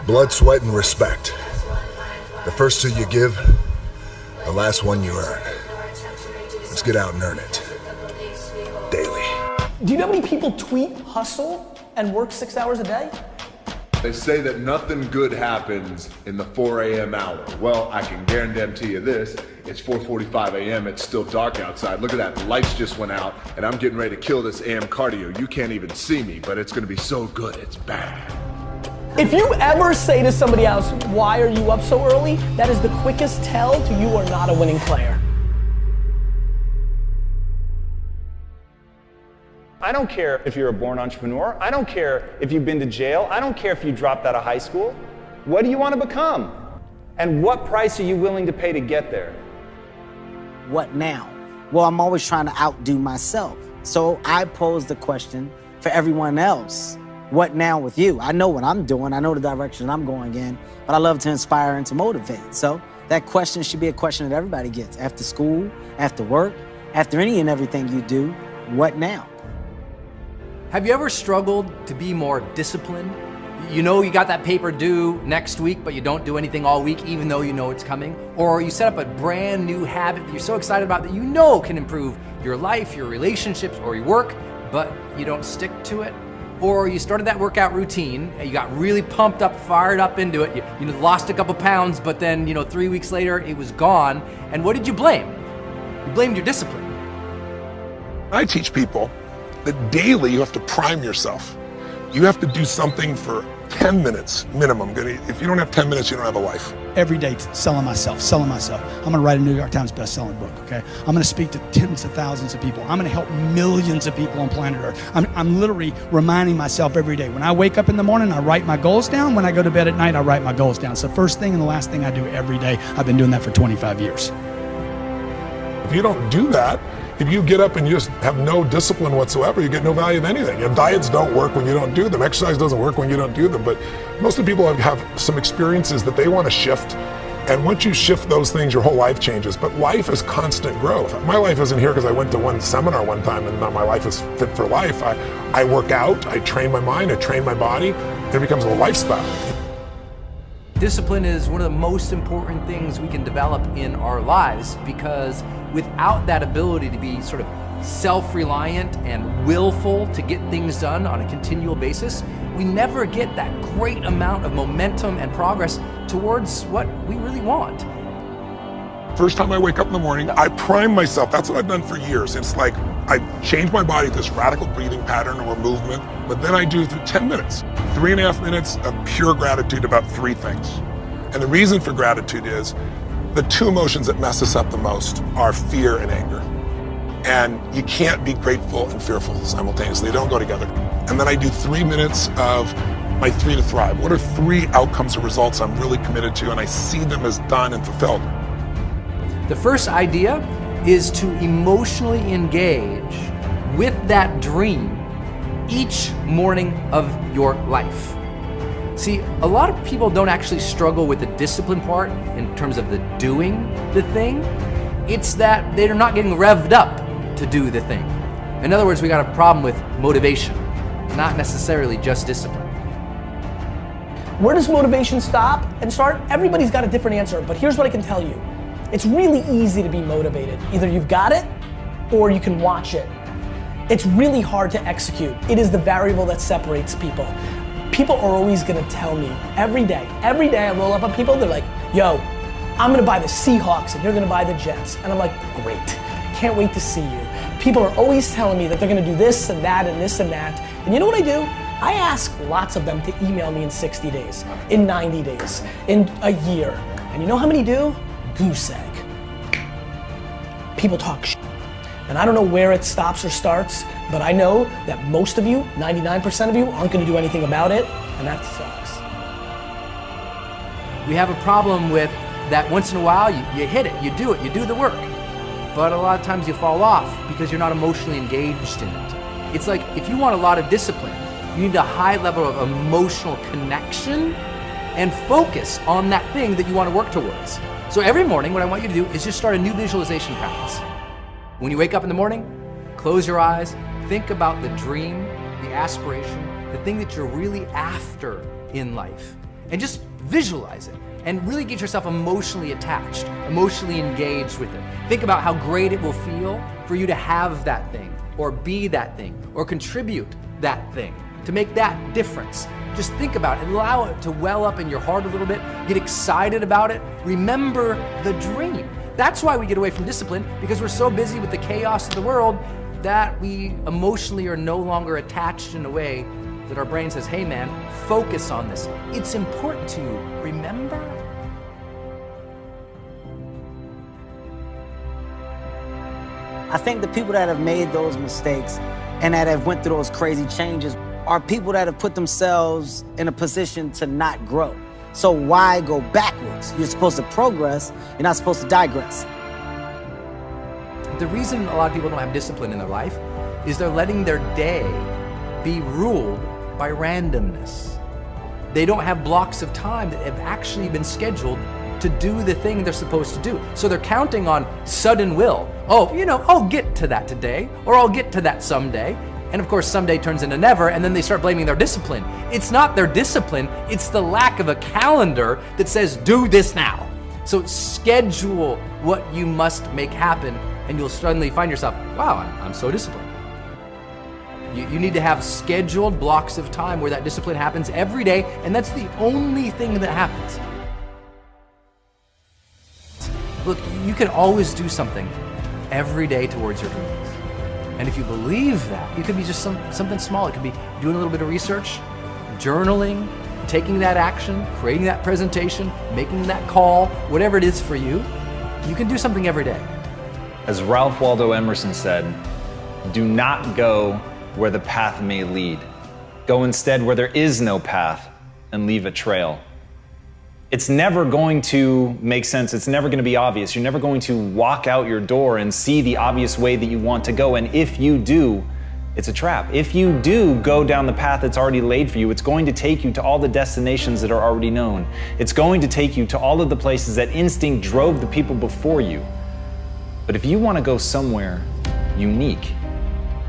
Blood, sweat, and respect. The first two you give, the last one you earn. Let's get out and earn it. Daily. Do you know how many people tweet hustle and work 6 hours a day? They say that nothing good happens in the 4 a.m. hour. Well, I can guarantee you this, it's 4:45 a.m., it's still dark outside. Look at that, the lights just went out, and I'm getting ready to kill this AM cardio. You can't even see me, but it's gonna be so good, it's bad. If you ever say to somebody else, why are you up so early? That is the quickest tell to you are not a winning player. I don't care if you're a born entrepreneur. I don't care if you've been to jail. I don't care if you dropped out of high school. What do you want to become? And what price are you willing to pay to get there? What now? Well, I'm always trying to outdo myself. So I pose the question for everyone else. What now with you? I know what I'm doing. I know the direction I'm going in, but I love to inspire and to motivate. So that question should be a question that everybody gets. After school, after work, after any and everything you do, what now? Have you ever struggled to be more disciplined? You know you got that paper due next week, but you don't do anything all week even though you know it's coming? Or you set up a brand new habit that you're so excited about that you know can improve your life, your relationships, or your work, but you don't stick to it? Or you started that workout routine, and you got really pumped up, fired up into it, you lost a couple pounds, but then 3 weeks later it was gone, and what did you blame? You blamed your discipline. I teach people that daily you have to prime yourself. You have to do something for 10 minutes minimum. If you don't have 10 minutes, you don't have a life. Every day selling myself. I'm gonna write a New York Times best-selling book, okay? I'm gonna speak to tens of thousands of people. I'm gonna help millions of people on planet Earth. I'm literally reminding myself every day. When I wake up in the morning, I write my goals down. When I go to bed at night, I write my goals down. It's the first thing and the last thing I do every day. I've been doing that for 25 years. If you don't do that, if you get up and you just have no discipline whatsoever, you get no value of anything. Your diets don't work when you don't do them. Exercise doesn't work when you don't do them. But most of the people have some experiences that they want to shift. And once you shift those things, your whole life changes. But life is constant growth. My life isn't here because I went to one seminar one time and now my life is fit for life. I work out, I train my mind, I train my body, and it becomes a lifestyle. Discipline is one of the most important things we can develop in our lives, because without that ability to be sort of self-reliant and willful to get things done on a continual basis, we never get that great amount of momentum and progress towards what we really want. First time I wake up in the morning, I prime myself. That's what I've done for years. It's like I change my body to this radical breathing pattern or movement, but then I do through 10 minutes, 3.5 minutes of pure gratitude about 3 things. And the reason for gratitude is the 2 emotions that mess us up the most are fear and anger. And you can't be grateful and fearful simultaneously. They don't go together. And then I do 3 minutes of my 3 to thrive. What are 3 outcomes or results I'm really committed to, and I see them as done and fulfilled. The first idea is to emotionally engage with that dream each morning of your life. See, a lot of people don't actually struggle with the discipline part in terms of the doing the thing. It's that they're not getting revved up to do the thing. In other words, we got a problem with motivation, not necessarily just discipline. Where does motivation stop and start? Everybody's got a different answer, but here's what I can tell you. It's really easy to be motivated. Either you've got it or you can watch it. It's really hard to execute. It is the variable that separates people. People are always gonna tell me every day I roll up on people, they're like, yo, I'm gonna buy the Seahawks and you're gonna buy the Jets. And I'm like, great, can't wait to see you. People are always telling me that they're gonna do this and that and this and that. And you know what I do? I ask lots of them to email me in 60 days, in 90 days, in a year. And you know how many do? Goose egg. People talk shit. And I don't know where it stops or starts, but I know that most of you, 99% of you, aren't gonna do anything about it, and that sucks. We have a problem with that. Once in a while, you hit it, you do the work. But a lot of times you fall off because you're not emotionally engaged in it. It's like, if you want a lot of discipline, you need a high level of emotional connection and focus on that thing that you want to work towards. So every morning, what I want you to do is just start a new visualization practice. When you wake up in the morning, close your eyes, think about the dream, the aspiration, the thing that you're really after in life. and just visualize it and really get yourself emotionally attached, emotionally engaged with it. Think about how great it will feel for you to have that thing, or be that thing, or contribute that thing, to make that difference. Just think about it, allow it to well up in your heart a little bit, get excited about it, remember the dream. That's why we get away from discipline, because we're so busy with the chaos of the world that we emotionally are no longer attached in a way that our brain says, hey man, focus on this. It's important to you, remember? I think the people that have made those mistakes and that have went through those crazy changes are people that have put themselves in a position to not grow. So why go backwards? You're supposed to progress, you're not supposed to digress. The reason a lot of people don't have discipline in their life is they're letting their day be ruled by randomness. They don't have blocks of time that have actually been scheduled to do the thing they're supposed to do. So they're counting on sudden will. Oh, I'll get to that today, or I'll get to that someday. And of course, someday turns into never, and then they start blaming their discipline. It's not their discipline, it's the lack of a calendar that says, do this now. So schedule what you must make happen, and you'll suddenly find yourself, wow, I'm so disciplined. You need to have scheduled blocks of time where that discipline happens every day, and that's the only thing that happens. Look, you can always do something every day towards your dreams. And if you believe that, it could be just something small. It could be doing a little bit of research, journaling, taking that action, creating that presentation, making that call, whatever it is for you. You can do something every day. As Ralph Waldo Emerson said, do not go where the path may lead. Go instead where there is no path and leave a trail. It's never going to make sense. It's never going to be obvious. You're never going to walk out your door and see the obvious way that you want to go. And if you do, it's a trap. If you do go down the path that's already laid for you, it's going to take you to all the destinations that are already known. It's going to take you to all of the places that instinct drove the people before you. But if you want to go somewhere unique,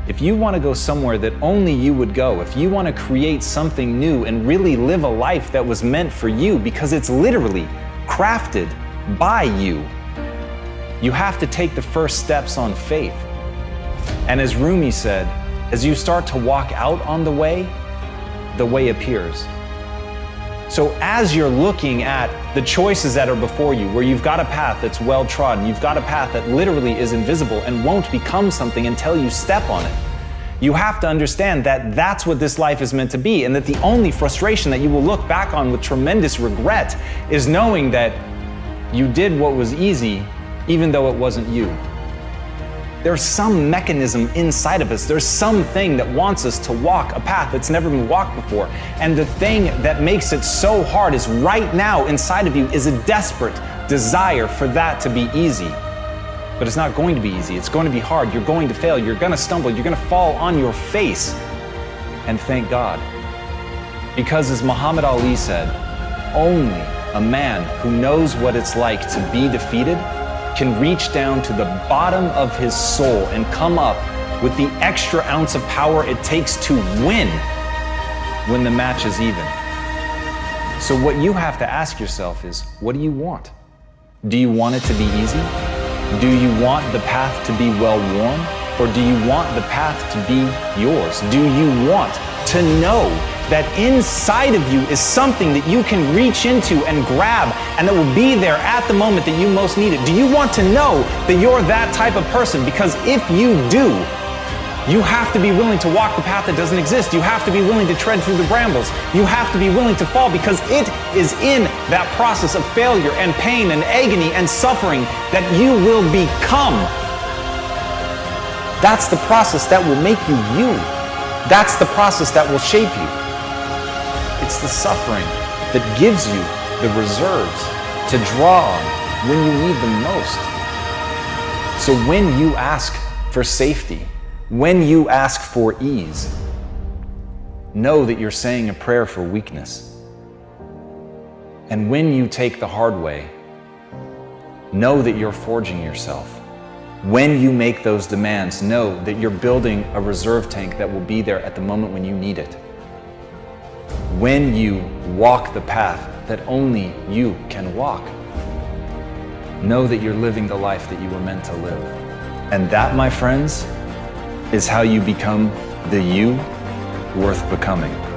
if you want to go somewhere that only you would go, if you want to create something new and really live a life that was meant for you, because it's literally crafted by you, you have to take the first steps on faith. And as Rumi said, as you start to walk out on the way appears. So as you're looking at the choices that are before you, where you've got a path that's well trodden, you've got a path that literally is invisible and won't become something until you step on it, you have to understand that that's what this life is meant to be, and that the only frustration that you will look back on with tremendous regret is knowing that you did what was easy, even though it wasn't you. There's some mechanism inside of us. There's something that wants us to walk a path that's never been walked before. And the thing that makes it so hard is right now inside of you is a desperate desire for that to be easy. But it's not going to be easy. It's going to be hard. You're going to fail. You're going to stumble. You're going to fall on your face. And thank God. Because as Muhammad Ali said, only a man who knows what it's like to be defeated can reach down to the bottom of his soul and come up with the extra ounce of power it takes to win when the match is even. So what you have to ask yourself is, what do you want? Do you want it to be easy? Do you want the path to be well-worn? Or do you want the path to be yours? Do you want to know that inside of you is something that you can reach into and grab, and that will be there at the moment that you most need it? Do you want to know that you're that type of person? Because if you do, you have to be willing to walk the path that doesn't exist. You have to be willing to tread through the brambles. You have to be willing to fall, because it is in that process of failure and pain and agony and suffering that you will become. That's the process that will make you you. That's the process that will shape you. It's the suffering that gives you the reserves to draw on when you need them most. So when you ask for safety, when you ask for ease, know that you're saying a prayer for weakness. And when you take the hard way, know that you're forging yourself. When you make those demands, know that you're building a reserve tank that will be there at the moment when you need it. when you walk the path that only you can walk. Know that you're living the life that you were meant to live. And that, my friends, is how you become the you worth becoming.